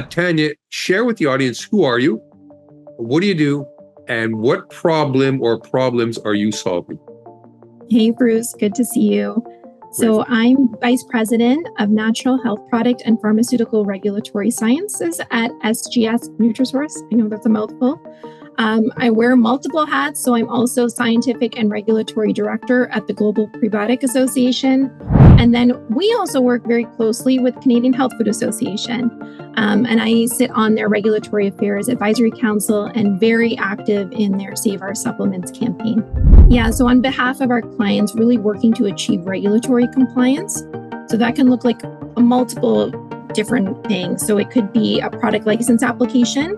Tania, share with the audience, who are you? What do you do? And what problem or problems are you solving? Hey, Bruce, good to see you. So I'm Vice President of Natural Health Product and Pharmaceutical Regulatory Sciences at SGS Nutrisource. I know that's a mouthful. I wear multiple hats, so I'm also Scientific and Regulatory Director at the Global Prebiotic Association. And then we also work very closely with Canadian Health Food Association. And I sit on their Regulatory Affairs Advisory Council and very active in their Save Our Supplements campaign. Yeah, so on behalf of our clients, really working to achieve regulatory compliance. So that can look like multiple different things. So it could be a product license application,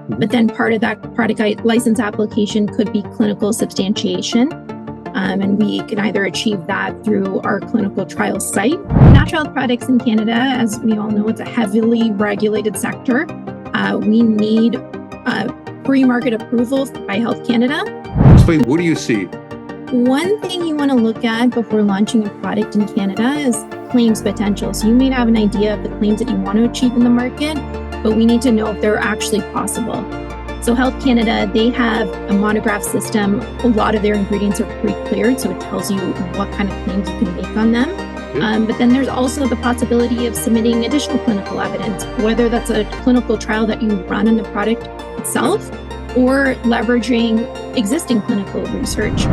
but then part of that product license application could be clinical substantiation. And we can either achieve that through our clinical trial site. Natural health products in Canada, as we all know, it's a heavily regulated sector. We need pre-market approval by Health Canada. Explain, what do you see? One thing you want to look at before launching a product in Canada is claims potential. So you may have an idea of the claims that you want to achieve in the market, but we need to know if they're actually possible. So Health Canada, they have a monograph system. A lot of their ingredients are pre-cleared, so it tells you what kind of claims you can make on them. But then there's also the possibility of submitting additional clinical evidence, whether that's a clinical trial that you run on the product itself or leveraging existing clinical research,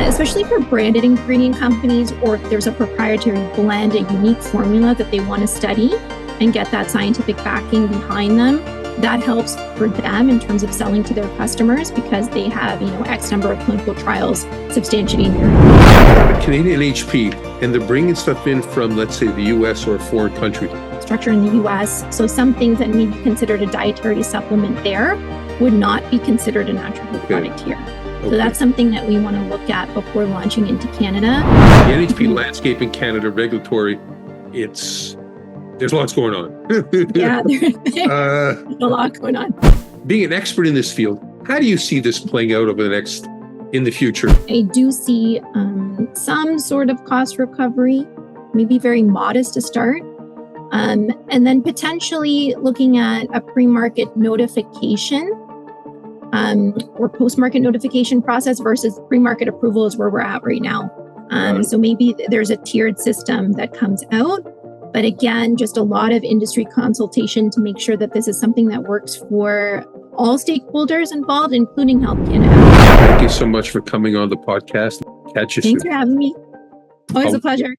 especially for branded ingredient companies, or if there's a proprietary blend, a unique formula that they want to study and get that scientific backing behind them. That helps for them in terms of selling to their customers because they have, X number of clinical trials substantiating their Canadian NHP, and they're bringing stuff in from, let's say, the US or a foreign country. Structure in the US. So some things that may be considered a dietary supplement there would not be considered a natural health product here. So that's something that we want to look at before launching into Canada. The NHP landscape in Canada, regulatory, there's lots going on. Yeah, there's a lot going on. Being an expert in this field, how do you see this playing out in the future? I do see some sort of cost recovery, maybe very modest to start. And then potentially looking at a pre-market notification or post-market notification process versus pre-market approval is where we're at right now. So maybe there's a tiered system that comes out. But again, just a lot of industry consultation to make sure that this is something that works for all stakeholders involved, including Health Canada. Thank you so much for coming on the podcast. Catch you soon. Thanks for having me. Always a pleasure.